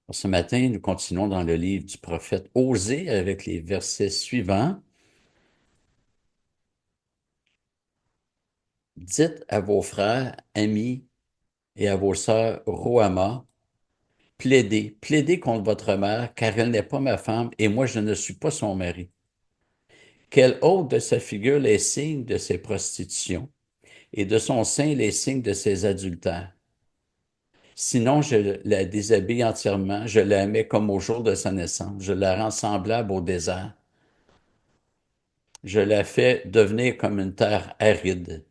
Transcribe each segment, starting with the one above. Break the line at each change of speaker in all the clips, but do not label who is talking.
Ce matin, nous continuons dans le livre du prophète Osée avec les versets suivants. Dites à vos frères, amis et à vos sœurs, Roama, plaidez contre votre mère, car elle n'est pas ma femme et moi je ne suis pas son mari. Qu'elle ôte de sa figure les signes de ses prostitutions et de son sein les signes de ses adultères. Sinon, je la déshabille entièrement, je la mets comme au jour de sa naissance, je la rends semblable au désert. Je la fais devenir comme une terre aride.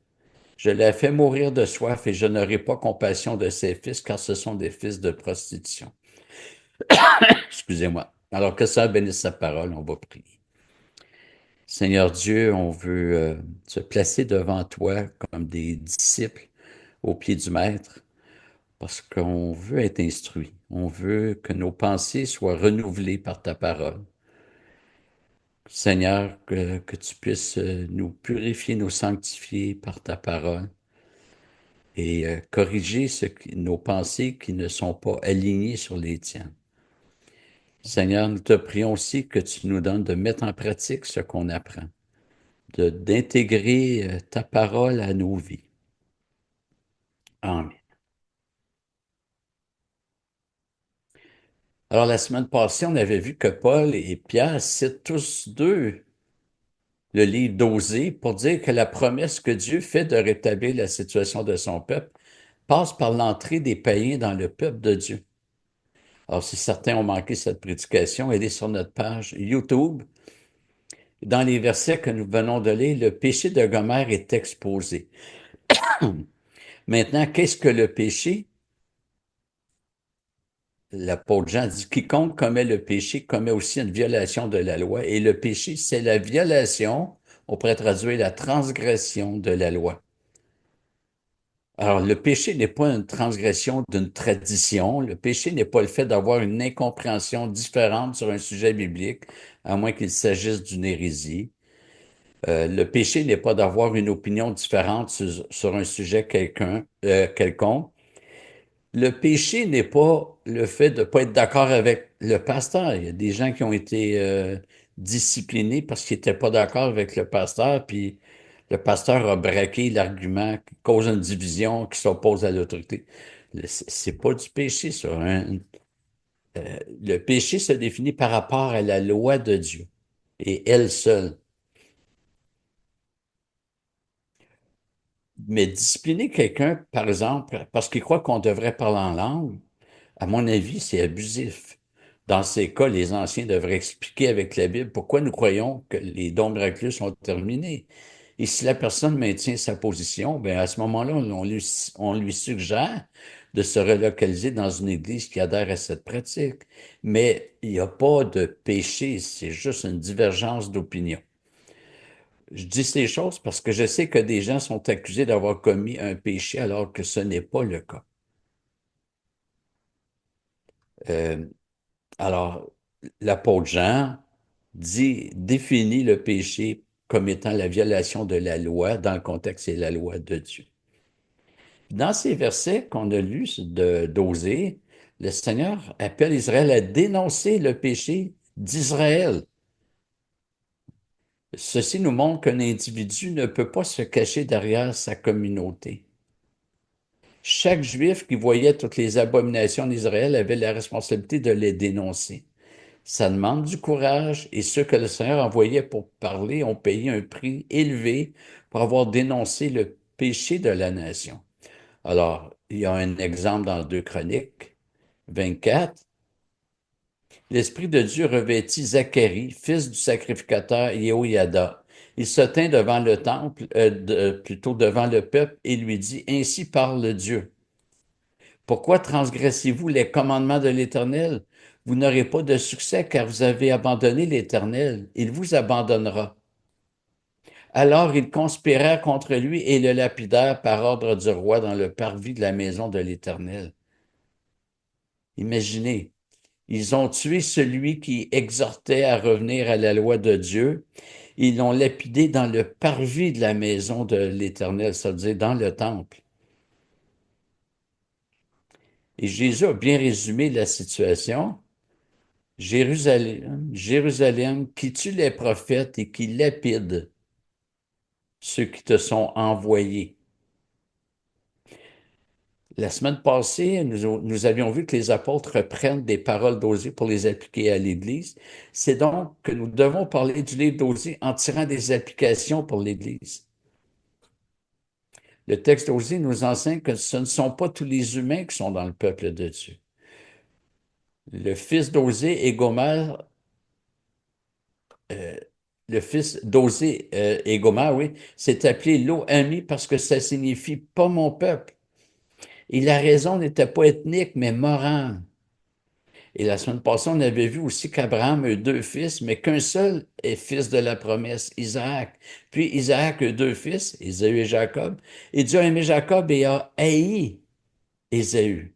Je la fais mourir de soif et je n'aurai pas compassion de ses fils, car ce sont des fils de prostitution. Excusez-moi. Alors que ça bénisse sa parole, on va prier. Seigneur Dieu, on veut se placer devant toi comme des disciples au pied du Maître, parce qu'on veut être instruit. On veut que nos pensées soient renouvelées par ta parole. Seigneur, que tu puisses nous purifier, nous sanctifier par ta parole et corriger nos pensées qui ne sont pas alignées sur les tiennes. Seigneur, nous te prions aussi que tu nous donnes de mettre en pratique ce qu'on apprend, d'intégrer ta parole à nos vies. Amen. Alors, la semaine passée, on avait vu que Paul et Pierre citent tous deux le livre d'Osée pour dire que la promesse que Dieu fait de rétablir la situation de son peuple passe par l'entrée des païens dans le peuple de Dieu. Alors, si certains ont manqué cette prédication, elle est sur notre page YouTube. Dans les versets que nous venons de lire, le péché de Gomère est exposé. Maintenant, qu'est-ce que le péché? L'apôtre Jean dit, quiconque commet le péché commet aussi une violation de la loi. Et le péché, c'est la violation, on pourrait traduire la transgression de la loi. Alors, le péché n'est pas une transgression d'une tradition. Le péché n'est pas le fait d'avoir une incompréhension différente sur un sujet biblique, à moins qu'il s'agisse d'une hérésie. Le péché n'est pas d'avoir une opinion différente sur un sujet quelconque. Le péché n'est pas le fait de ne pas être d'accord avec le pasteur. Il y a des gens qui ont été disciplinés parce qu'ils n'étaient pas d'accord avec le pasteur, puis le pasteur a braqué l'argument qui cause une division qui s'oppose à l'autorité. C'est pas du péché, ça, hein. Le péché se définit par rapport à la loi de Dieu et elle seule. Mais discipliner quelqu'un, par exemple, parce qu'il croit qu'on devrait parler en langue, à mon avis, c'est abusif. Dans ces cas, les anciens devraient expliquer avec la Bible pourquoi nous croyons que les dons miraculeux sont terminés. Et si la personne maintient sa position, ben à ce moment-là, on lui suggère de se relocaliser dans une église qui adhère à cette pratique. Mais il n'y a pas de péché, c'est juste une divergence d'opinion. Je dis ces choses parce que je sais que des gens sont accusés d'avoir commis un péché alors que ce n'est pas le cas. Euh, alors, l'apôtre Jean définit le péché comme étant la violation de la loi, dans le contexte, c'est la loi de Dieu. Dans ces versets qu'on a lus d'Osée, le Seigneur appelle Israël à dénoncer le péché d'Israël. Ceci nous montre qu'un individu ne peut pas se cacher derrière sa communauté. Chaque Juif qui voyait toutes les abominations d'Israël avait la responsabilité de les dénoncer. Ça demande du courage et ceux que le Seigneur envoyait pour parler ont payé un prix élevé pour avoir dénoncé le péché de la nation. Alors, il y a un exemple dans 2 Chroniques 24. L'Esprit de Dieu revêtit Zacharie, fils du sacrificateur Yehoiada. Il se tint devant le temple, plutôt devant le peuple, et lui dit, Ainsi parle Dieu. Pourquoi transgressez-vous les commandements de l'Éternel? Vous n'aurez pas de succès car vous avez abandonné l'Éternel. Il vous abandonnera. Alors ils conspirèrent contre lui et le lapidèrent par ordre du roi dans le parvis de la maison de l'Éternel. Imaginez, ils ont tué celui qui exhortait à revenir à la loi de Dieu. Ils l'ont lapidé dans le parvis de la maison de l'Éternel, c'est-à-dire dans le temple. Et Jésus a bien résumé la situation. Jérusalem, Jérusalem, qui tue les prophètes et qui lapide ceux qui te sont envoyés. La semaine passée, nous avions vu que les apôtres reprennent des paroles d'Osée pour les appliquer à l'Église. C'est donc que nous devons parler du livre d'Osée en tirant des applications pour l'Église. Le texte d'Osée nous enseigne que ce ne sont pas tous les humains qui sont dans le peuple de Dieu. Le fils d'Osée et Gomer, euh, le fils d'Osée et Gomer, oui, s'est appelé Lo-Ami parce que ça signifie pas mon peuple. Et la raison n'était pas ethnique, mais morale. Et la semaine passée, on avait vu aussi qu'Abraham a eu deux fils, mais qu'un seul est fils de la promesse, Isaac. Puis Isaac a eu deux fils, Ésaü et Jacob. Et Dieu a aimé Jacob et a haï Ésaü.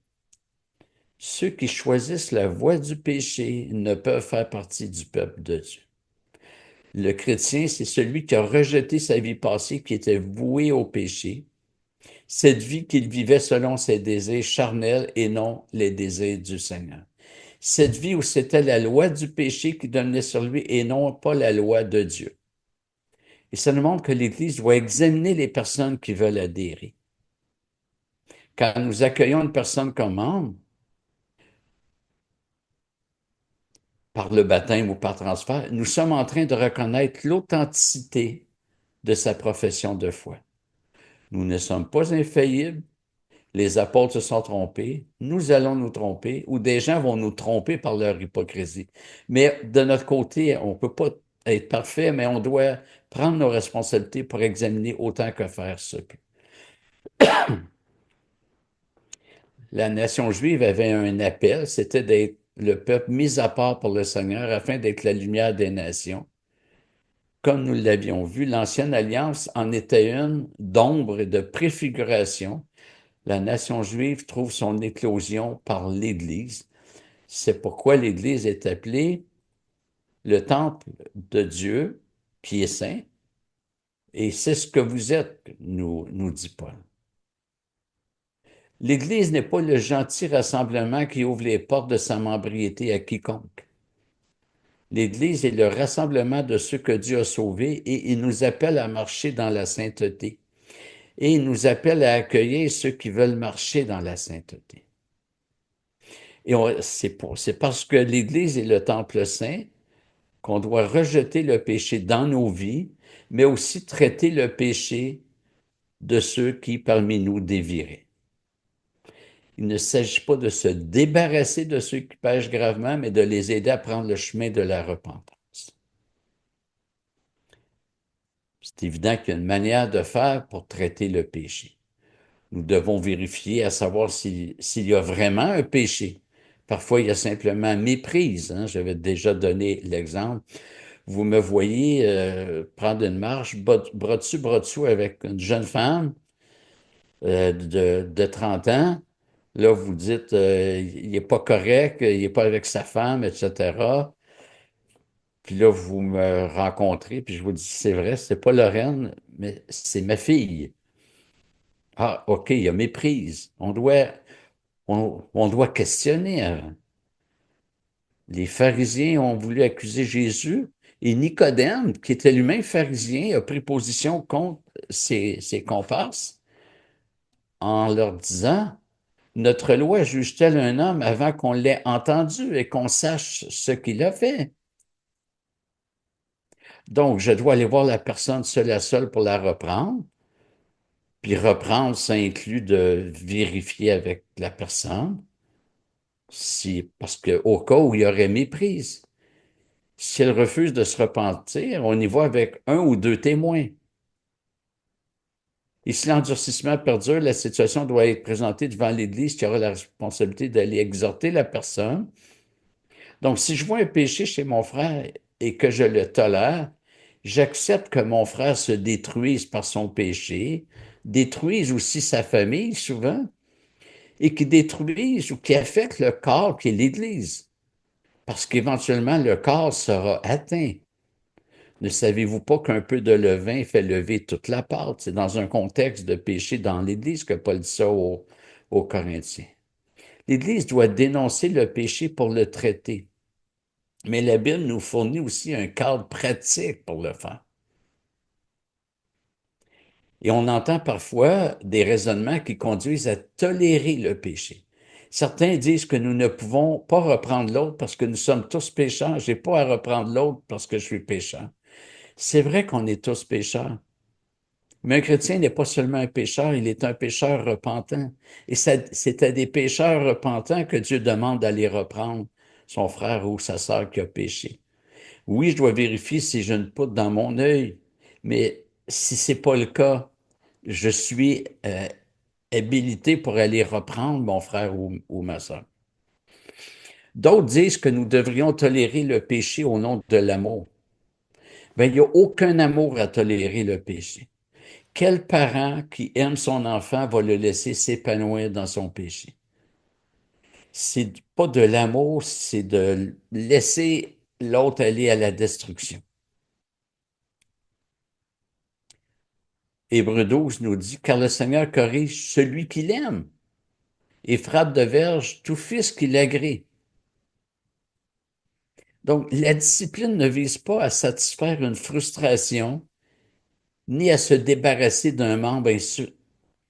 Ceux qui choisissent la voie du péché ne peuvent faire partie du peuple de Dieu. Le chrétien, c'est celui qui a rejeté sa vie passée, qui était voué au péché, cette vie qu'il vivait selon ses désirs charnels et non les désirs du Seigneur. Cette vie où c'était la loi du péché qui dominait sur lui et non pas la loi de Dieu. Et ça nous montre que l'Église doit examiner les personnes qui veulent adhérer. Quand nous accueillons une personne comme membre, par le baptême ou par transfert, nous sommes en train de reconnaître l'authenticité de sa profession de foi. Nous ne sommes pas infaillibles. Les apôtres se sont trompés, nous allons nous tromper, ou des gens vont nous tromper par leur hypocrisie. Mais de notre côté, on ne peut pas être parfait, mais on doit prendre nos responsabilités pour examiner autant que faire se peut. La nation juive avait un appel, c'était d'être le peuple mis à part pour le Seigneur afin d'être la lumière des nations. Comme nous l'avions vu, l'ancienne alliance en était une d'ombre et de préfiguration. La nation juive trouve son éclosion par l'Église. C'est pourquoi l'Église est appelée le temple de Dieu qui est saint, et c'est ce que vous êtes, nous dit Paul. L'Église n'est pas le gentil rassemblement qui ouvre les portes de sa membriété à quiconque. L'Église est le rassemblement de ceux que Dieu a sauvés et il nous appelle à marcher dans la sainteté. Et il nous appelle à accueillir ceux qui veulent marcher dans la sainteté. Et c'est parce que l'Église est le temple saint qu'on doit rejeter le péché dans nos vies, mais aussi traiter le péché de ceux qui parmi nous déviraient. Il ne s'agit pas de se débarrasser de ceux qui pêchent gravement, mais de les aider à prendre le chemin de la repentance. C'est évident qu'il y a une manière de faire pour traiter le péché. Nous devons vérifier à savoir s'il y a vraiment un péché. Parfois, il y a simplement méprise. Hein? J'avais déjà donné l'exemple. Vous me voyez prendre une marche bras dessus, bras dessous avec une jeune femme de 30 ans. Là, vous dites, il n'est pas correct, il n'est pas avec sa femme, etc. Puis là, vous me rencontrez, puis je vous dis, c'est vrai, c'est pas Lorraine, mais c'est ma fille. Ah, OK, il y a méprise. On doit questionner avant. Les pharisiens ont voulu accuser Jésus et Nicodème, qui était lui-même pharisien, a pris position contre ses comparses en leur disant, notre loi juge-t-elle un homme avant qu'on l'ait entendu et qu'on sache ce qu'il a fait? Donc, je dois aller voir la personne seule à seule pour la reprendre. Puis reprendre, ça inclut de vérifier avec la personne, parce qu'au cas où il y aurait méprise. Si elle refuse de se repentir, on y va avec un ou deux témoins. Et si l'endurcissement perdure, la situation doit être présentée devant l'Église qui aura la responsabilité d'aller exhorter la personne. Donc, si je vois un péché chez mon frère et que je le tolère, j'accepte que mon frère se détruise par son péché, détruise aussi sa famille souvent, et qui détruise ou qui affecte le corps qui est l'Église. Parce qu'éventuellement, le corps sera atteint. Ne savez-vous pas qu'un peu de levain fait lever toute la pâte? C'est dans un contexte de péché dans l'Église que Paul dit ça aux Corinthiens. L'Église doit dénoncer le péché pour le traiter. Mais la Bible nous fournit aussi un cadre pratique pour le faire. Et on entend parfois des raisonnements qui conduisent à tolérer le péché. Certains disent que nous ne pouvons pas reprendre l'autre parce que nous sommes tous pécheurs. J'ai pas à reprendre l'autre parce que je suis pécheur. C'est vrai qu'on est tous pécheurs. Mais un chrétien n'est pas seulement un pécheur, il est un pécheur repentant. Et c'est à des pécheurs repentants que Dieu demande d'aller reprendre son frère ou sa sœur qui a péché. Oui, je dois vérifier si j'ai une poudre dans mon œil, mais si c'est pas le cas, je suis habilité pour aller reprendre mon frère ou ma sœur. D'autres disent que nous devrions tolérer le péché au nom de l'amour. Ben, il n'y a aucun amour à tolérer le péché. Quel parent qui aime son enfant va le laisser s'épanouir dans son péché? C'est pas de l'amour, c'est de laisser l'autre aller à la destruction. Hébreu 12 nous dit, car le Seigneur corrige celui qu'il aime et frappe de verge tout fils qui l'agrée. Donc, la discipline ne vise pas à satisfaire une frustration, ni à se débarrasser d'un membre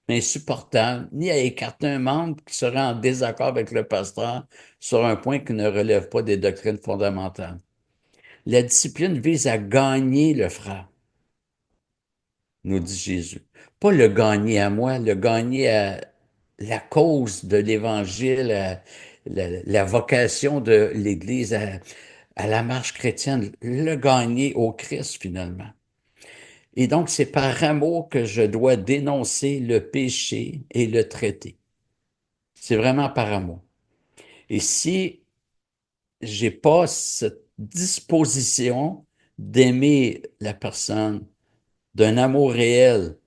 insupportable, ni à écarter un membre qui serait en désaccord avec le pasteur sur un point qui ne relève pas des doctrines fondamentales. La discipline vise à gagner le frère, nous dit Jésus. Pas le gagner à moi, le gagner à la cause de l'Évangile, à la vocation de l'Église, à la marche chrétienne, le gagner au Christ finalement. Et donc, c'est par amour que je dois dénoncer le péché et le traiter. C'est vraiment par amour. Et si j'ai pas cette disposition d'aimer la personne d'un amour réel,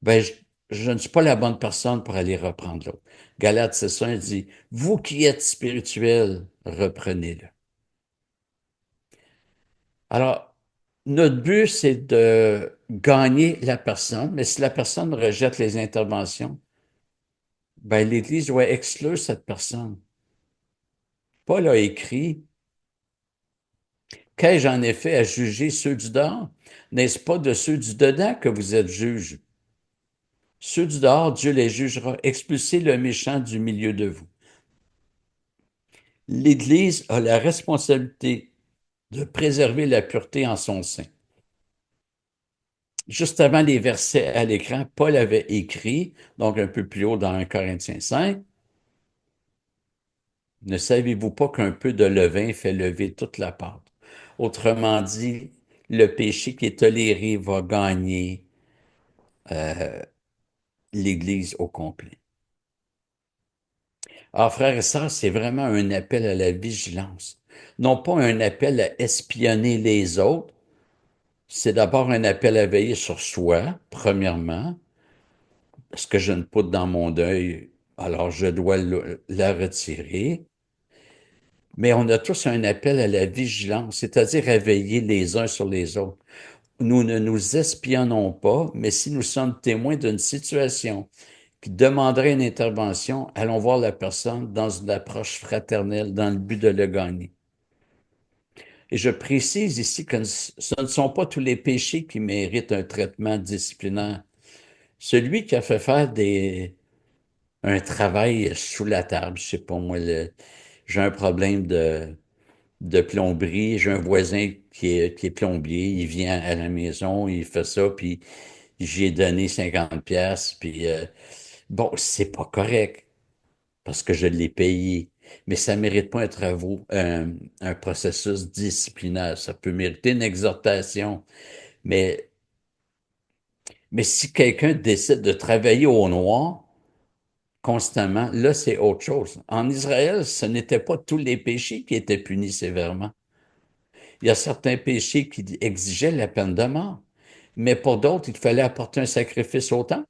ben je ne suis pas la bonne personne pour aller reprendre l'autre. Galates 6.1 dit, vous qui êtes spirituels, reprenez-le. Alors, notre but, c'est de gagner la personne, mais si la personne rejette les interventions, ben l'Église doit exclure cette personne. Paul a écrit, qu'ai-je en effet à juger ceux du dehors? N'est-ce pas de ceux du dedans que vous êtes juges? Ceux du dehors, Dieu les jugera. Expulsez le méchant du milieu de vous. L'Église a la responsabilité de préserver la pureté en son sein. Juste avant les versets à l'écran, Paul avait écrit, donc un peu plus haut dans 1 Corinthiens 5, ne savez-vous pas qu'un peu de levain fait lever toute la pâte? Autrement dit, le péché qui est toléré va gagner l'Église au complet. Alors, frères et sœurs, c'est vraiment un appel à la vigilance. Non pas un appel à espionner les autres, c'est d'abord un appel à veiller sur soi, premièrement. Est-ce que j'ai une poudre dans mon deuil? Alors, je dois la retirer. Mais on a tous un appel à la vigilance, c'est-à-dire à veiller les uns sur les autres. Nous ne nous espionnons pas, mais si nous sommes témoins d'une situation qui demanderait une intervention, allons voir la personne dans une approche fraternelle, dans le but de le gagner. Et je précise ici que ce ne sont pas tous les péchés qui méritent un traitement disciplinaire. Celui qui a fait faire un travail sous la table, je sais pas moi, j'ai un problème de plomberie, j'ai un voisin qui est plombier, il vient à la maison, il fait ça, puis j'ai donné 50 pièces, puis bon, c'est pas correct parce que je l'ai payé, mais ça mérite pas un travaux, un processus disciplinaire. Ça peut mériter une exhortation, mais si quelqu'un décide de travailler au noir constamment, là, c'est autre chose. En Israël, ce n'était pas tous les péchés qui étaient punis sévèrement. Il y a certains péchés qui exigeaient la peine de mort, mais pour d'autres, il fallait apporter un sacrifice au temple.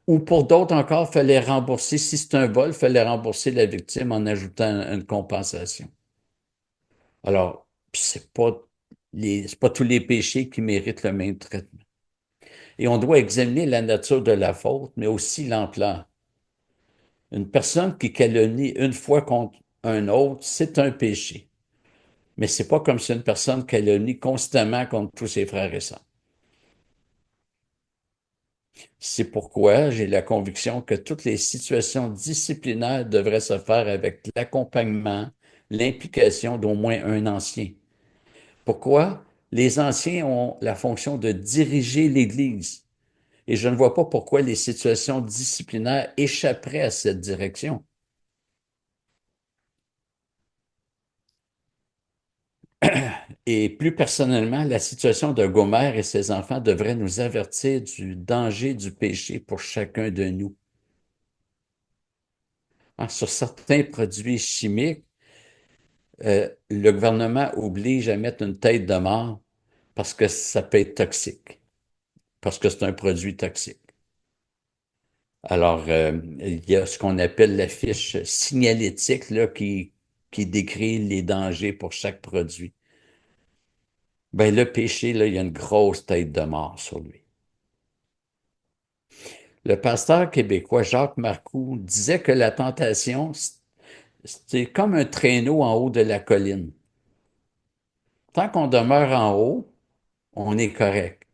Ou pour d'autres encore, il fallait rembourser, si c'est un vol, il fallait rembourser la victime en ajoutant une compensation. Alors, c'est pas tous les péchés qui méritent le même traitement. Et on doit examiner la nature de la faute, mais aussi l'ampleur. Une personne qui calomnie une fois contre un autre, c'est un péché. Mais c'est pas comme si une personne calomnie constamment contre tous ses frères et sœurs. C'est pourquoi j'ai la conviction que toutes les situations disciplinaires devraient se faire avec l'accompagnement, l'implication d'au moins un ancien. Pourquoi? Les anciens ont la fonction de diriger l'Église. Et je ne vois pas pourquoi les situations disciplinaires échapperaient à cette direction. Et plus personnellement, la situation de Gomère et ses enfants devrait nous avertir du danger du péché pour chacun de nous. Hein, sur certains produits chimiques, le gouvernement oblige à mettre une tête de mort parce que ça peut être toxique, parce que c'est un produit toxique. Alors, il y a ce qu'on appelle la fiche signalétique là, qui décrit les dangers pour chaque produit. Ben, le péché, là, il y a une grosse tête de mort sur lui. Le pasteur québécois Jacques Marcoux disait que la tentation, c'est comme un traîneau en haut de la colline. Tant qu'on demeure en haut, on est correct.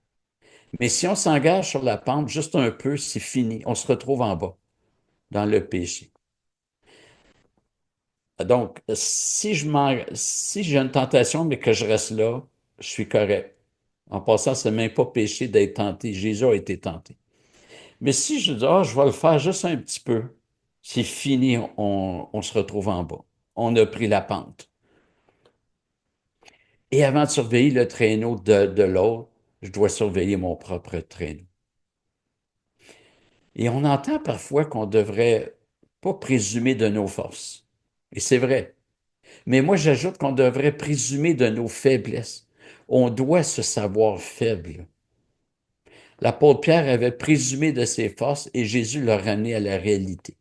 Mais si on s'engage sur la pente juste un peu, c'est fini. On se retrouve en bas, dans le péché. Donc, si j'ai une tentation, mais que je reste là, je suis correct. En passant, c'est même pas péché d'être tenté. Jésus a été tenté. Mais si je dis, ah, je vais le faire juste un petit peu, c'est fini, on se retrouve en bas. On a pris la pente. Et avant de surveiller le traîneau de l'autre, je dois surveiller mon propre traîneau. Et on entend parfois qu'on devrait pas présumer de nos forces. Et c'est vrai. Mais moi, j'ajoute qu'on devrait présumer de nos faiblesses. On doit se savoir faible. L'apôtre Pierre avait présumé de ses forces et Jésus l'a ramené à la réalité.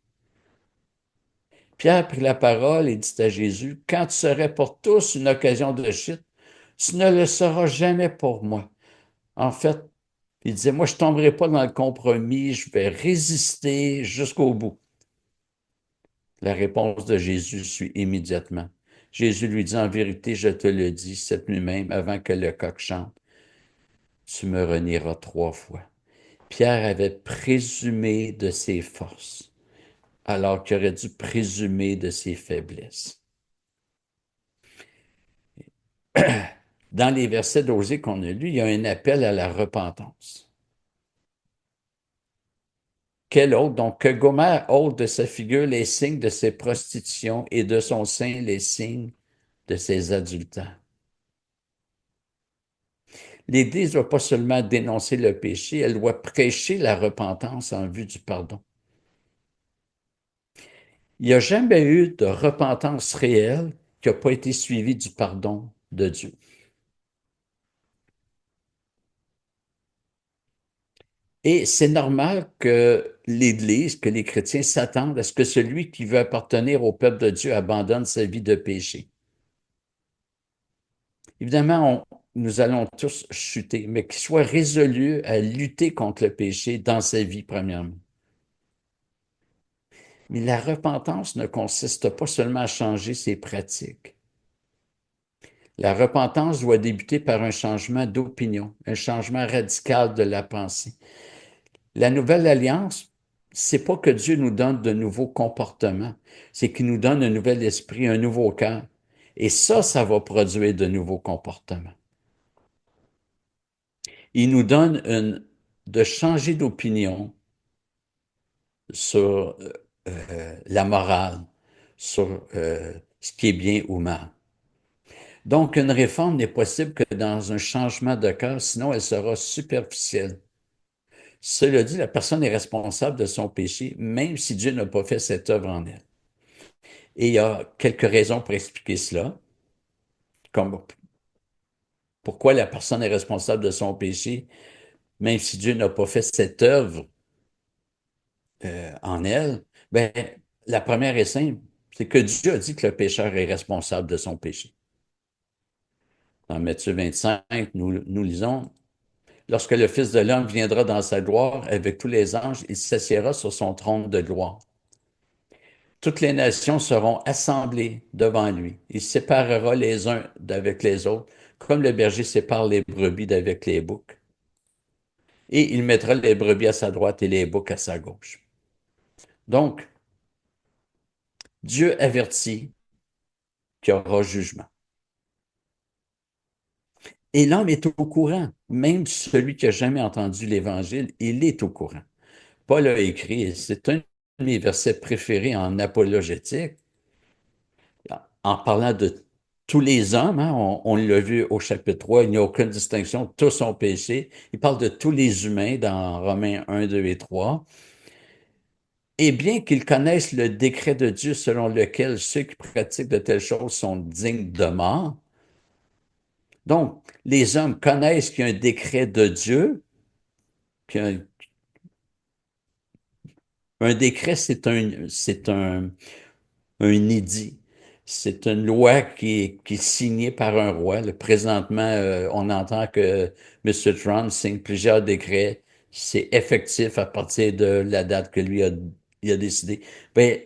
Pierre prit la parole et dit à Jésus, quand tu serais pour tous une occasion de chute, tu ne le seras jamais pour moi. En fait, il disait, moi, je ne tomberai pas dans le compromis, je vais résister jusqu'au bout. La réponse de Jésus suit immédiatement. Jésus lui dit, en vérité, je te le dis, cette nuit même, avant que le coq chante, tu me renieras 3 fois. Pierre avait présumé de ses forces, alors qu'il aurait dû présumer de ses faiblesses. Dans les versets d'Osée qu'on a lus, il y a un appel à la repentance. Quel autre? Donc, que Gomère ôte de sa figure les signes de ses prostitutions et de son sein les signes de ses adultères. L'Église ne doit pas seulement dénoncer le péché, elle doit prêcher la repentance en vue du pardon. Il n'y a jamais eu de repentance réelle qui n'a pas été suivie du pardon de Dieu. Et c'est normal que l'Église, que les chrétiens s'attendent à ce que celui qui veut appartenir au peuple de Dieu abandonne sa vie de péché. Évidemment, nous allons tous chuter, mais qu'il soit résolu à lutter contre le péché dans sa vie, premièrement. Mais la repentance ne consiste pas seulement à changer ses pratiques. La repentance doit débuter par un changement d'opinion, un changement radical de la pensée. La nouvelle alliance, c'est pas que Dieu nous donne de nouveaux comportements, c'est qu'il nous donne un nouvel esprit, un nouveau cœur. Et ça va produire de nouveaux comportements. Il nous donne de changer d'opinion sur la morale, sur ce qui est bien ou mal. Donc, une réforme n'est possible que dans un changement de cœur, sinon elle sera superficielle. Cela dit, la personne est responsable de son péché, même si Dieu n'a pas fait cette œuvre en elle. Et il y a quelques raisons pour expliquer cela, comme pourquoi la personne est responsable de son péché, même si Dieu n'a pas fait cette œuvre en elle. Ben, la première est simple, c'est que Dieu a dit que le pécheur est responsable de son péché. Dans Matthieu 25, nous lisons, lorsque le Fils de l'homme viendra dans sa gloire avec tous les anges, il s'assiera sur son trône de gloire. Toutes les nations seront assemblées devant lui. Il séparera les uns d'avec les autres, comme le berger sépare les brebis d'avec les boucs. Et il mettra les brebis à sa droite et les boucs à sa gauche. Donc, Dieu avertit qu'il y aura jugement. Et l'homme est au courant. Même celui qui n'a jamais entendu l'Évangile, il est au courant. Paul a écrit, c'est un de mes versets préférés en apologétique, en parlant de tous les hommes, hein, on l'a vu au chapitre 3, il n'y a aucune distinction, tous ont péché. Il parle de tous les humains dans Romains 1, 2 et 3. Et bien qu'ils connaissent le décret de Dieu selon lequel ceux qui pratiquent de telles choses sont dignes de mort, donc les hommes connaissent qu'il y a un décret de Dieu, qu'il y a un décret, un édit. C'est une loi qui est signée par un roi. Là, présentement, on entend que M. Trump signe plusieurs décrets. C'est effectif à partir de la date que lui il a décidé. Ben,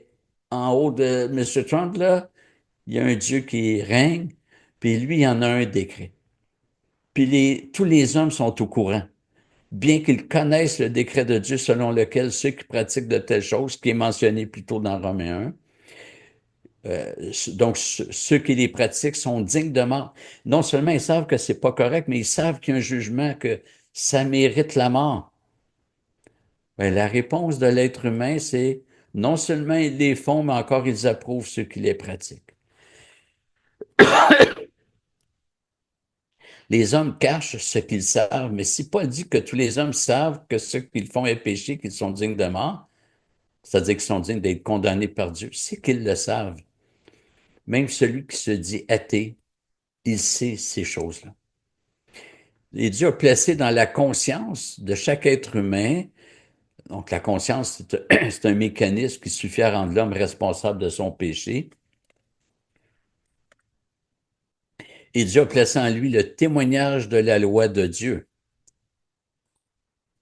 en haut de M. Trump, là, il y a un Dieu qui règne, puis lui, il en a un décret. Puis tous les hommes sont au courant, bien qu'ils connaissent le décret de Dieu selon lequel ceux qui pratiquent de telles choses, qui est mentionné plus tôt dans Romains 1, donc, ceux qui les pratiquent sont dignes de mort. Non seulement ils savent que c'est pas correct, mais ils savent qu'il y a un jugement, que ça mérite la mort. Ben, la réponse de l'être humain, c'est non seulement ils les font, mais encore ils approuvent ceux qui les pratiquent. Les hommes cachent ce qu'ils savent, mais si Paul dit que tous les hommes savent que ce qu'ils font est péché, qu'ils sont dignes de mort, c'est-à-dire qu'ils sont dignes d'être condamnés par Dieu, c'est qu'ils le savent. Même celui qui se dit athée, il sait ces choses-là. Et Dieu a placé dans la conscience de chaque être humain, donc la conscience, c'est un mécanisme qui suffit à rendre l'homme responsable de son péché, et Dieu a placé en lui le témoignage de la loi de Dieu.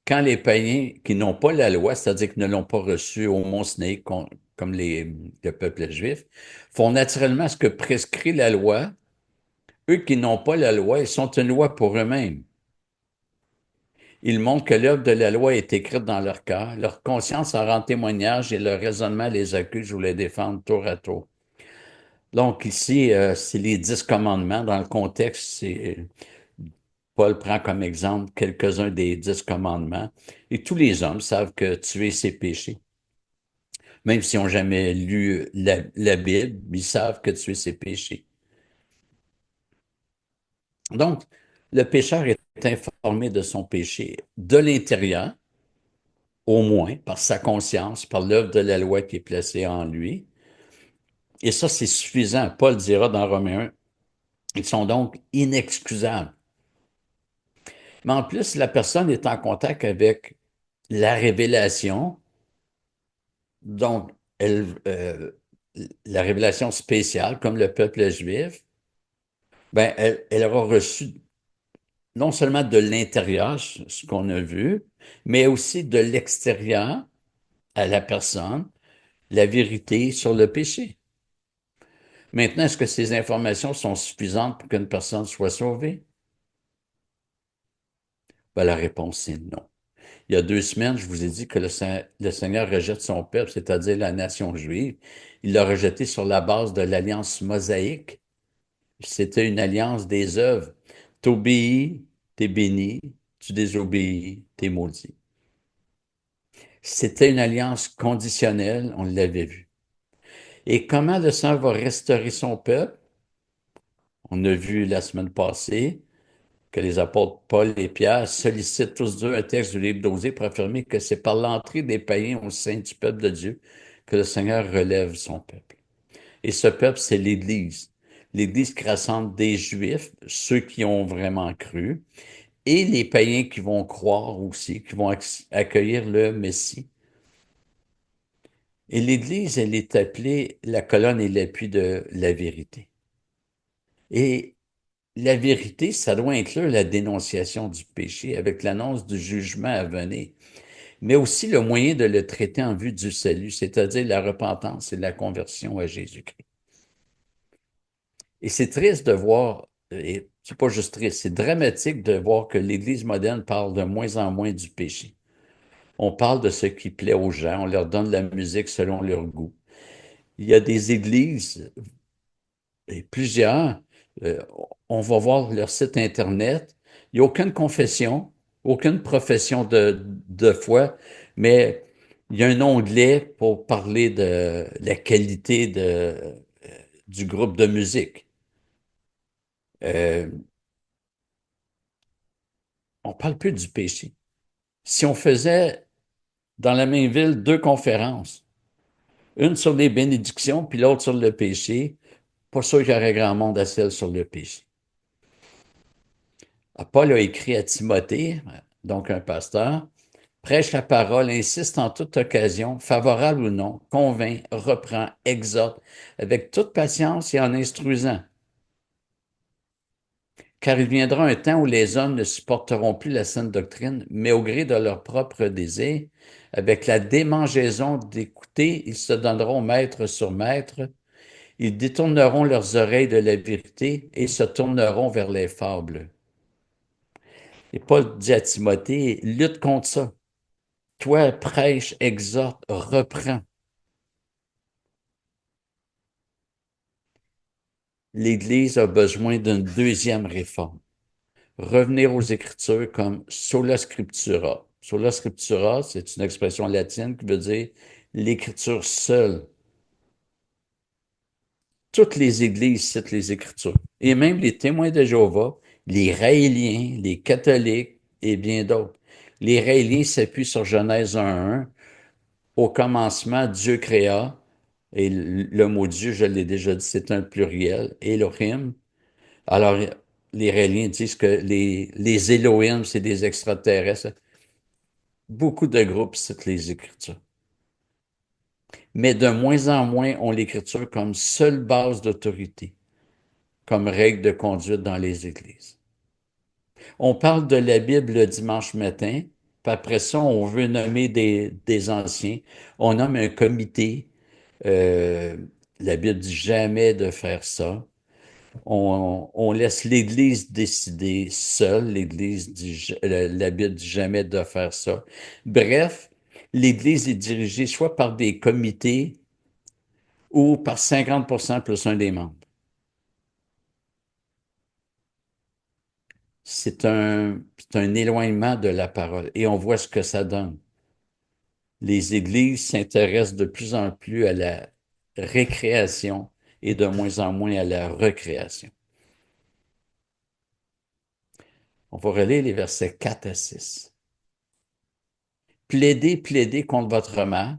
Quand les païens qui n'ont pas la loi, c'est-à-dire qui ne l'ont pas reçue au mont Sinaï, comme le peuple juif, font naturellement ce que prescrit la loi, eux qui n'ont pas la loi, ils sont une loi pour eux-mêmes. Ils montrent que l'œuvre de la loi est écrite dans leur cœur, leur conscience en rend témoignage et leur raisonnement les accuse ou les défend tour à tour. Donc ici, c'est les 10 commandements. Dans le contexte, Paul prend comme exemple quelques-uns des 10 commandements. Et tous les hommes savent que tuer, c'est péché. Même s'ils n'ont jamais lu la Bible, ils savent que tuer, c'est péché. Donc, le pécheur est informé de son péché de l'intérieur, au moins par sa conscience, par l'œuvre de la loi qui est placée en lui. Et ça, c'est suffisant. Paul dira dans Romains 1, ils sont donc inexcusables. Mais en plus, la personne est en contact avec la révélation, donc la révélation spéciale, comme le peuple juif, ben, elle aura reçu non seulement de l'intérieur, ce qu'on a vu, mais aussi de l'extérieur à la personne, la vérité sur le péché. Maintenant, est-ce que ces informations sont suffisantes pour qu'une personne soit sauvée? Ben, la réponse, c'est non. Il y a 2 semaines, je vous ai dit que le Seigneur rejette son peuple, c'est-à-dire la nation juive. Il l'a rejeté sur la base de l'alliance mosaïque. C'était une alliance des œuvres. T'obéis, t'es béni. Tu désobéis, t'es maudit. C'était une alliance conditionnelle, on l'avait vu. Et comment le Seigneur va restaurer son peuple? On a vu la semaine passée que les apôtres Paul et Pierre sollicitent tous deux un texte du livre d'Osée pour affirmer que c'est par l'entrée des païens au sein du peuple de Dieu que le Seigneur relève son peuple. Et ce peuple, c'est l'Église. L'Église qui rassemble des Juifs, ceux qui ont vraiment cru, et les païens qui vont croire aussi, qui vont accueillir le Messie. Et l'Église, elle est appelée la colonne et l'appui de la vérité. Et la vérité, ça doit inclure la dénonciation du péché avec l'annonce du jugement à venir. mais aussi le moyen de le traiter en vue du salut, c'est-à-dire la repentance et la conversion à Jésus-Christ. Et c'est triste de voir, et c'est pas juste triste, c'est dramatique de voir que l'Église moderne parle de moins en moins du péché. On parle de ce qui plaît aux gens, on leur donne la musique selon leur goût. Il y a des églises, et plusieurs, euh, on va voir leur site Internet, il n'y a aucune confession, aucune profession de foi, mais il y a un onglet pour parler de la qualité du groupe de musique. Euh, on parle plus du péché. Si on faisait dans la même ville deux conférences, une sur les bénédictions, puis l'autre sur le péché, pas sûr qu'il y aurait grand monde à celle sur le péché. Paul a écrit à Timothée, donc un pasteur, prêche la parole, insiste en toute occasion, favorable ou non, convainc, reprend, exhorte, avec toute patience et en instruisant. Car il viendra un temps où les hommes ne supporteront plus la saine doctrine, mais au gré de leurs propres désirs, avec la démangeaison d'écouter, ils se donneront maître sur maître, ils détourneront leurs oreilles de la vérité et se tourneront vers les fables. Et Paul dit à Timothée, lutte contre ça. Toi, prêche, exhorte, reprends. L'Église a besoin d'une deuxième réforme. Revenir aux Écritures comme sola scriptura. Sola scriptura, c'est une expression latine qui veut dire l'Écriture seule. Toutes les Églises citent les Écritures. Et même les témoins de Jéhovah, les Raéliens, les catholiques et bien d'autres. Les Raéliens s'appuient sur Genèse 1:1. Au commencement, Dieu créa, et le mot Dieu, je l'ai déjà dit, c'est un pluriel, Elohim. Alors, les Raéliens disent que les Elohim, c'est des extraterrestres. Beaucoup de groupes citent les Écritures. Mais de moins en moins ont l'Écriture comme seule base d'autorité, comme règle de conduite dans les églises. On parle de la Bible le dimanche matin, puis après ça, on veut nommer des anciens. On nomme un comité. Euh, la Bible dit jamais de faire ça. On laisse l'Église décider seule. L'Église dit, la Bible dit jamais de faire ça. Bref, l'Église est dirigée soit par des comités ou par 50% plus un des membres. C'est un éloignement de la parole et on voit ce que ça donne. Les églises s'intéressent de plus en plus à la récréation et de moins en moins à la recréation. On va relire les versets 4 à 6. Plaidez, plaidez contre votre mère.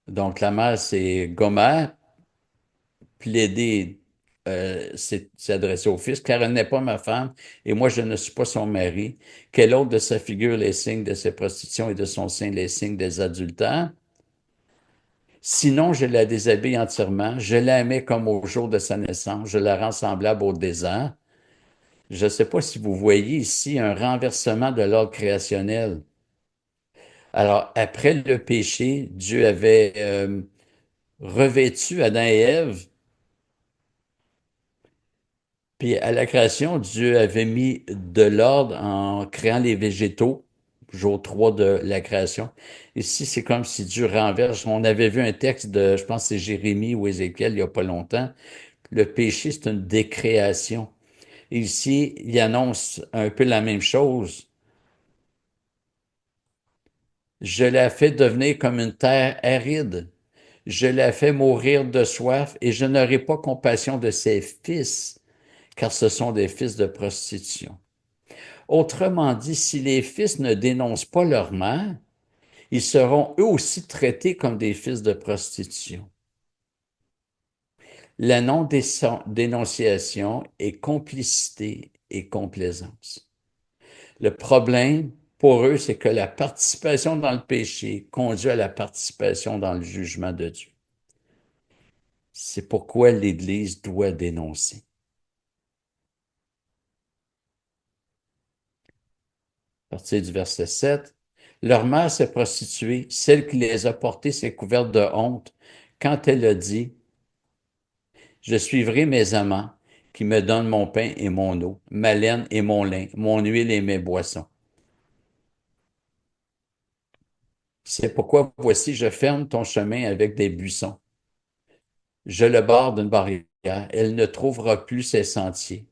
Donc, la mère, c'est Gomer. Plaider, c'est adressé au fils, car elle n'est pas ma femme, et moi je ne suis pas son mari. Quel autre de sa figure les signes de ses prostitutions et de son sein les signes des adultères? Sinon, je la déshabille entièrement, je la mets comme au jour de sa naissance, je la rends semblable au désert. Je ne sais pas si vous voyez ici un renversement de l'ordre créationnel. Alors, après le péché, Dieu avait revêtu Adam et Ève. Puis à la création, Dieu avait mis de l'ordre en créant les végétaux, jour 3 de la création. Ici, c'est comme si Dieu renverse. On avait vu un texte de, je pense que c'est Jérémie ou Ézéchiel il n'y a pas longtemps. Le péché, c'est une décréation. Et ici, il annonce un peu la même chose. Je la fais devenir comme une terre aride. Je la fais mourir de soif et je n'aurai pas compassion de ses fils, car ce sont des fils de prostitution. Autrement dit, si les fils ne dénoncent pas leur mère, ils seront eux aussi traités comme des fils de prostitution. La non-dénonciation est complicité et complaisance. Le problème pour eux, c'est que la participation dans le péché conduit à la participation dans le jugement de Dieu. C'est pourquoi l'Église doit dénoncer. À partir du verset 7. Leur mère s'est prostituée, celle qui les a portés s'est couverte de honte quand elle a dit, je suivrai mes amants qui me donnent mon pain et mon eau, ma laine et mon lin, mon huile et mes boissons. C'est pourquoi voici, je ferme ton chemin avec des buissons. Je le barre d'une barrière. Elle ne trouvera plus ses sentiers.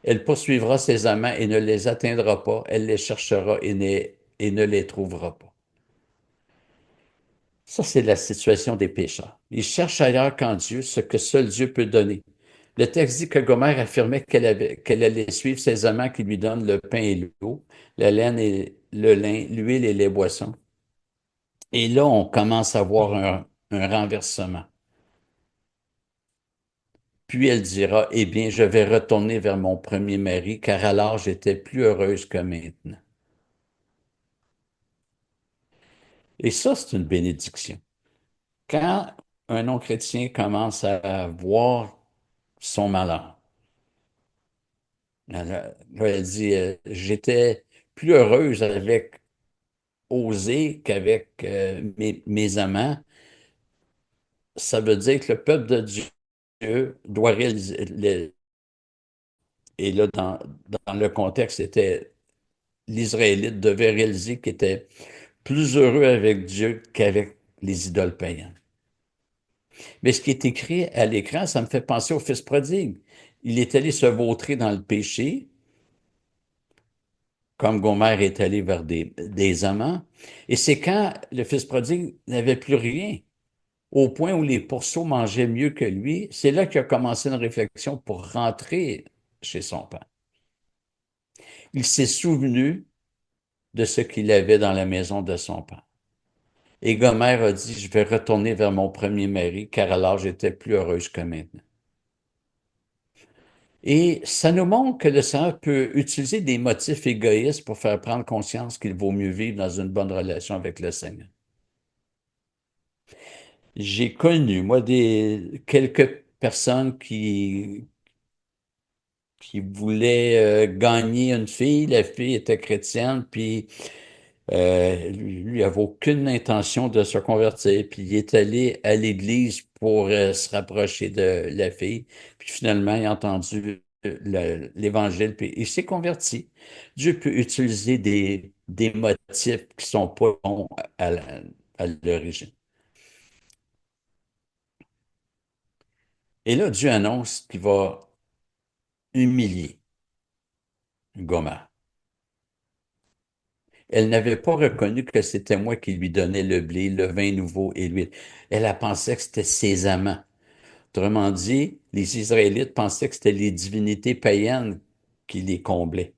Elle poursuivra ses amants et ne les atteindra pas. Elle les cherchera et ne les trouvera pas. Ça, c'est la situation des pécheurs. Ils cherchent ailleurs qu'en Dieu ce que seul Dieu peut donner. Le texte dit que Gomer affirmait qu'elle allait suivre ses amants qui lui donnent le pain et l'eau, la laine et le lin, l'huile et les boissons. Et là, on commence à voir un renversement. Puis elle dira, eh bien, je vais retourner vers mon premier mari, car alors j'étais plus heureuse que maintenant. Et ça, c'est une bénédiction. Quand un non-chrétien commence à voir son malheur, elle dit, j'étais plus heureuse avec Osée qu'avec mes amants, ça veut dire que le peuple de Dieu doit réaliser, et là, dans le contexte, c'était l'Israélite devait réaliser qu'il était plus heureux avec Dieu qu'avec les idoles païennes. Mais ce qui est écrit à l'écran, ça me fait penser au fils prodigue. Il est allé se vautrer dans le péché, comme Gomer est allé vers des amants. Et c'est quand le fils prodigue n'avait plus rien, au point où les pourceaux mangeaient mieux que lui, c'est là qu'il a commencé une réflexion pour rentrer chez son père. Il s'est souvenu de ce qu'il avait dans la maison de son père. Et Gomer a dit, je vais retourner vers mon premier mari, car alors j'étais plus heureuse que maintenant. Et ça nous montre que le Seigneur peut utiliser des motifs égoïstes pour faire prendre conscience qu'il vaut mieux vivre dans une bonne relation avec le Seigneur. J'ai connu, moi, quelques personnes qui voulaient gagner une fille. La fille était chrétienne, puis lui avait aucune intention de se convertir, puis il est allé à l'église pour se rapprocher de la fille, puis finalement il a entendu l'évangile, puis il s'est converti. Dieu peut utiliser des motifs qui sont pas bons à l'origine. Et là, Dieu annonce qu'il va humilier Gomer. Elle n'avait pas reconnu que c'était moi qui lui donnais le blé, le vin nouveau et l'huile. Elle a pensé que c'était ses amants. Autrement dit, les Israélites pensaient que c'était les divinités païennes qui les comblaient.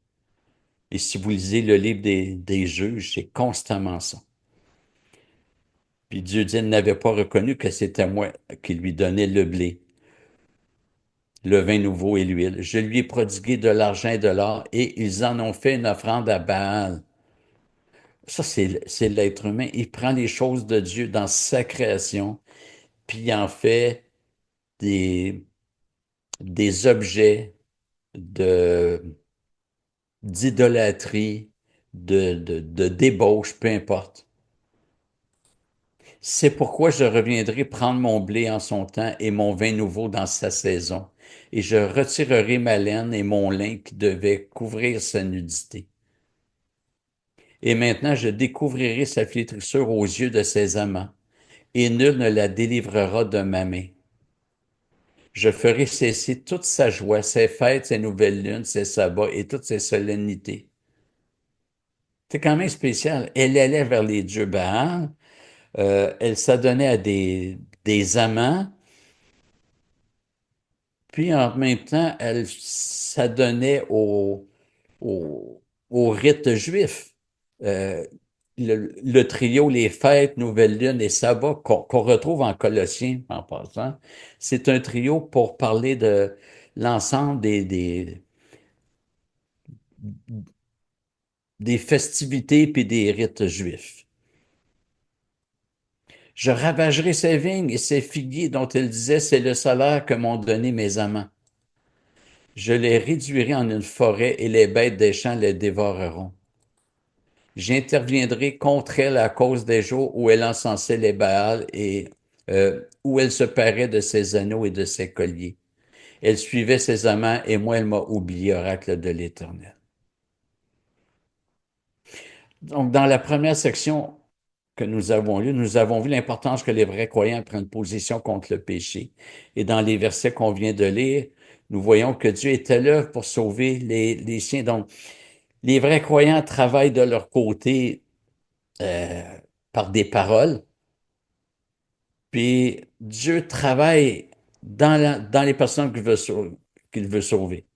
Et si vous lisez le livre des Juges, c'est constamment ça. Puis Dieu dit, elle n'avait pas reconnu que c'était moi qui lui donnais le blé, le vin nouveau et l'huile. Je lui ai prodigué de l'argent et de l'or et ils en ont fait une offrande à Baal. Ça, c'est l'être humain. Il prend les choses de Dieu dans sa création, puis il en fait des, des objets de d'idolâtrie, de débauche, peu importe. C'est pourquoi je reviendrai prendre mon blé en son temps et mon vin nouveau dans sa saison, et je retirerai ma laine et mon lin qui devaient couvrir sa nudité. Et maintenant je découvrirai sa flétrissure aux yeux de ses amants, et nul ne la délivrera de ma main. Je ferai cesser toute sa joie, ses fêtes, ses nouvelles lunes, ses sabbats et toutes ses solennités. C'est quand même spécial. Elle allait vers les dieux Baal, elle s'adonnait à des amants, puis en même temps, elle s'adonnait au, au rite juif. Euh, le trio, les fêtes, nouvelle lune et sabbat qu'on retrouve en Colossiens en passant, c'est un trio pour parler de l'ensemble des festivités puis des rites juifs. Je ravagerai ses vignes et ses figuiers dont elle disait, c'est le salaire que m'ont donné mes amants. Je les réduirai en une forêt et les bêtes des champs les dévoreront. J'interviendrai contre elle à cause des jours où elle encensait les Baals et où elle se parait de ses anneaux et de ses colliers. Elle suivait ses amants et moi, elle m'a oublié, oracle de l'Éternel. Donc, dans la première section que nous avons lue, nous avons vu l'importance que les vrais croyants prennent position contre le péché. Et dans les versets qu'on vient de lire, nous voyons que Dieu est à l'œuvre pour sauver les siens. Donc, les vrais croyants travaillent de leur côté euh, par des paroles, puis Dieu travaille dans les personnes qu'il veut sauver.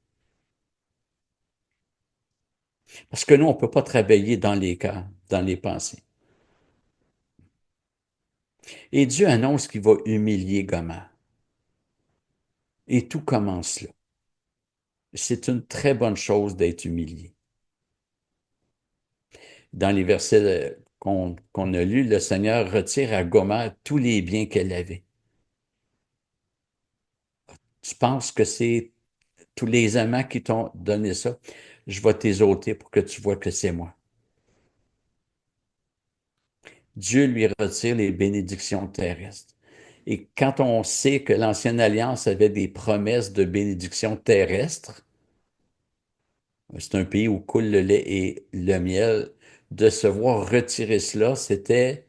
Parce que nous, on ne peut pas travailler dans les cœurs, dans les pensées. Et Dieu annonce qu'il va humilier Gomère. Et tout commence là. C'est une très bonne chose d'être humilié. Dans les versets qu'on a lus, le Seigneur retire à Gomère tous les biens qu'elle avait. Tu penses que c'est tous les amants qui t'ont donné ça? Je vais t'exauter pour que tu vois que c'est moi. Dieu lui retire les bénédictions terrestres. Et quand on sait que l'Ancienne Alliance avait des promesses de bénédictions terrestres, c'est un pays où coule le lait et le miel, de se voir retirer cela, c'était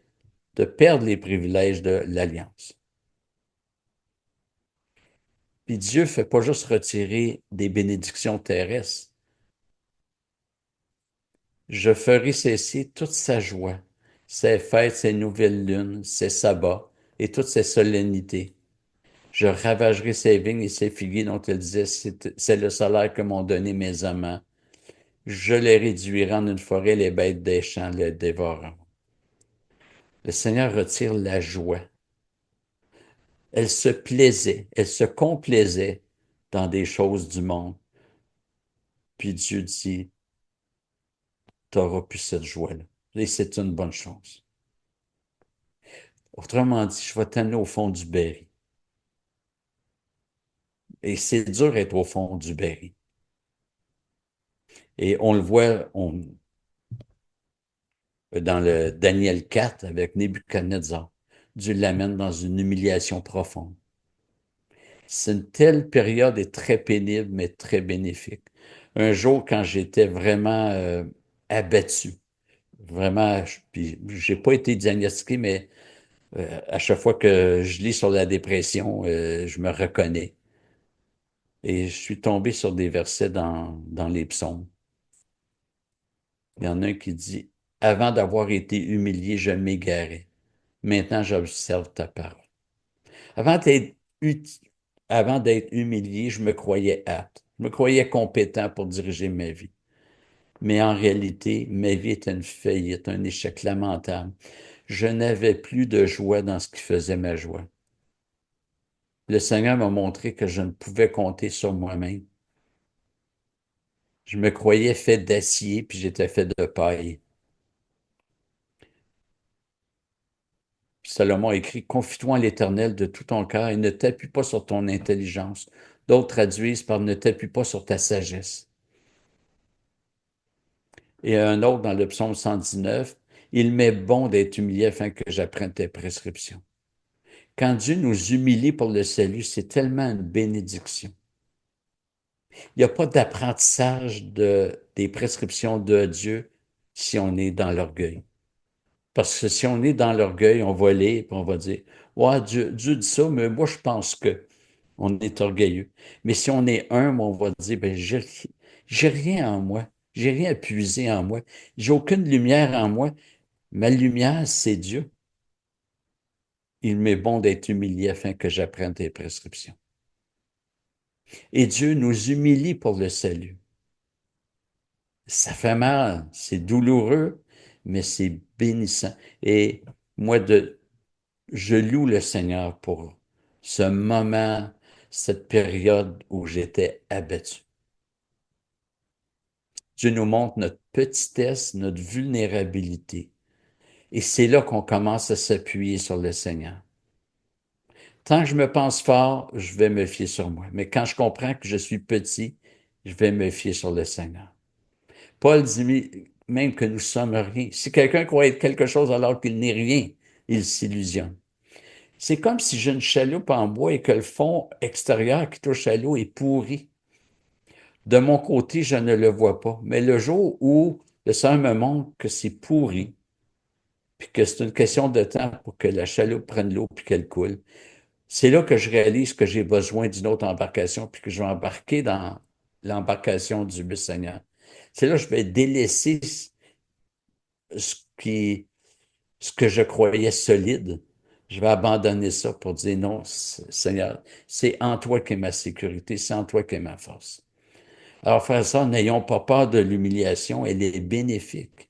de perdre les privilèges de l'Alliance. Puis Dieu ne fait pas juste retirer des bénédictions terrestres. Je ferai cesser toute sa joie, ses fêtes, ses nouvelles lunes, ses sabbats et toutes ses solennités. Je ravagerai ses vignes et ses figuiers dont elle disait, c'est le salaire que m'ont donné mes amants. Je les réduirai en une forêt, les bêtes des champs les dévoreront. Le Seigneur retire la joie. Elle se plaisait, elle se complaisait dans des choses du monde. Puis Dieu dit, tu n'auras plus cette joie-là. Et c'est une bonne chose. Autrement dit, je vais t'amener au fond du Berry. Et c'est dur d'être au fond du Berry. Et on le voit dans le Daniel 4 avec Nebuchadnezzar. Dieu l'amène dans une humiliation profonde. C'est une telle période est très pénible, mais très bénéfique. Un jour, quand j'étais vraiment abattu, vraiment, puis j'ai pas été diagnostiqué, mais à chaque fois que je lis sur la dépression, je me reconnais. Et je suis tombé sur des versets dans les psaumes. Il y en a un qui dit, avant d'avoir été humilié, je m'égarais. Maintenant, j'observe ta parole. Avant d'être, avant d'être humilié, je me croyais apte. Je me croyais compétent pour diriger ma vie. Mais en réalité, ma vie était une faillite, un échec lamentable. Je n'avais plus de joie dans ce qui faisait ma joie. Le Seigneur m'a montré que je ne pouvais compter sur moi-même. Je me croyais fait d'acier, puis j'étais fait de paille. Puis Salomon a écrit, confie-toi en l'Éternel de tout ton cœur et ne t'appuie pas sur ton intelligence. D'autres traduisent par ne t'appuie pas sur ta sagesse. Et un autre dans le psaume 119, il m'est bon d'être humilié afin que j'apprenne tes prescriptions. Quand Dieu nous humilie pour le salut, c'est tellement une bénédiction. Il n'y a pas d'apprentissage des prescriptions de Dieu si on est dans l'orgueil. Parce que si on est dans l'orgueil, on va lire et on va dire, ouais, Dieu dit ça, mais moi je pense que on est orgueilleux. Mais si on est humble, on va dire, ben, j'ai rien en moi. J'ai rien à puiser en moi. J'ai aucune lumière en moi. Ma lumière, c'est Dieu. Il m'est bon d'être humilié afin que j'apprenne tes prescriptions. Et Dieu nous humilie pour le salut. Ça fait mal, c'est douloureux, mais c'est bénissant. Et moi, je loue le Seigneur pour ce moment, cette période où j'étais abattu. Dieu nous montre notre petitesse, notre vulnérabilité. Et c'est là qu'on commence à s'appuyer sur le Seigneur. Tant que je me pense fort, je vais me fier sur moi. Mais quand je comprends que je suis petit, je vais me fier sur le Seigneur. Paul dit, même que nous sommes rien. Si quelqu'un croit être quelque chose alors qu'il n'est rien, il s'illusionne. C'est comme si j'ai une chaloupe en bois et que le fond extérieur qui touche à l'eau est pourri. De mon côté, je ne le vois pas. Mais le jour où le Seigneur me montre que c'est pourri, puis que c'est une question de temps pour que la chaloupe prenne l'eau puis qu'elle coule, c'est là que je réalise que j'ai besoin d'une autre embarcation puis que je vais embarquer dans l'embarcation du Seigneur. C'est là que je vais délaisser ce qui, ce que je croyais solide. Je vais abandonner ça pour dire non, Seigneur, c'est en toi qu'est ma sécurité, c'est en toi qu'est ma force. Alors, frère ça, n'ayons pas peur de l'humiliation, elle est bénéfique.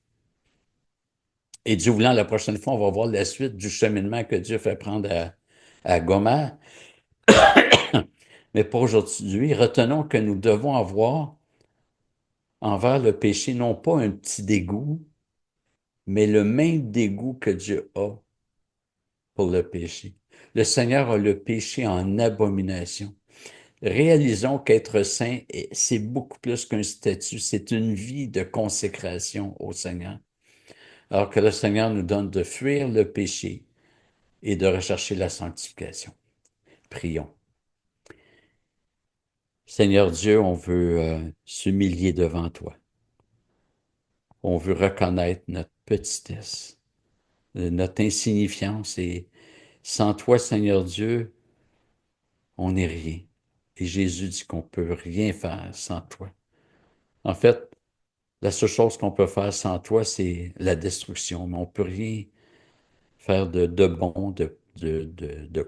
Et Dieu voulant, la prochaine fois, on va voir la suite du cheminement que Dieu fait prendre à Gomer. Mais pour aujourd'hui, retenons que nous devons avoir envers le péché non pas un petit dégoût, mais le même dégoût que Dieu a pour le péché. Le Seigneur a le péché en abomination. Réalisons qu'être saint, c'est beaucoup plus qu'un statut, c'est une vie de consécration au Seigneur. Alors que le Seigneur nous donne de fuir le péché et de rechercher la sanctification. Prions. Seigneur Dieu, on veut s'humilier devant toi. On veut reconnaître notre petitesse, notre insignifiance et sans toi, Seigneur Dieu, on n'est rien. Et Jésus dit qu'on peut rien faire sans toi. En fait, la seule chose qu'on peut faire sans toi, c'est la destruction, mais on peut rien faire de bon, de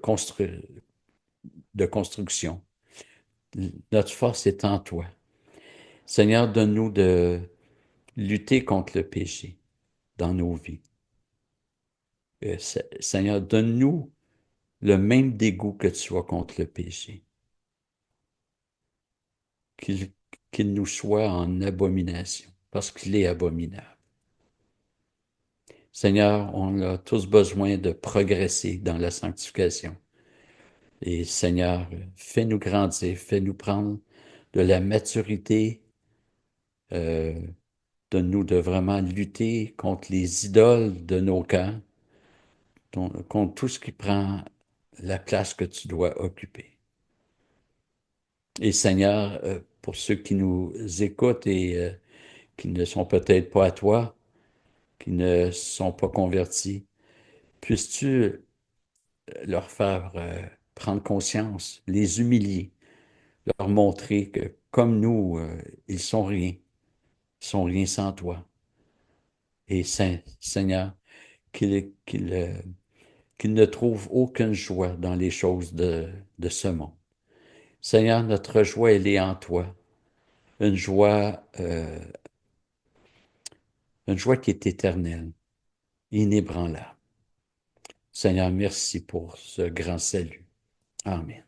construction. Notre force est en toi. Seigneur, donne-nous de lutter contre le péché dans nos vies. Seigneur, donne-nous le même dégoût que tu as contre le péché. Qu'il qu'il nous soit en abomination, parce qu'il est abominable. Seigneur, on a tous besoin de progresser dans la sanctification. Et Seigneur, fais-nous grandir, fais-nous prendre de la maturité, euh, donne-nous de vraiment lutter contre les idoles de nos cœurs, contre tout ce qui prend la place que tu dois occuper. Et Seigneur, pour ceux qui nous écoutent et qui ne sont peut-être pas à toi, qui ne sont pas convertis, puisses-tu leur faire prendre conscience, les humilier, leur montrer que comme nous, ils sont rien sans toi. Et Seigneur, qu'ils ne trouvent aucune joie dans les choses de ce monde. Seigneur, notre joie, elle est en toi. Une une joie qui est éternelle, inébranlable. Seigneur, merci pour ce grand salut. Amen.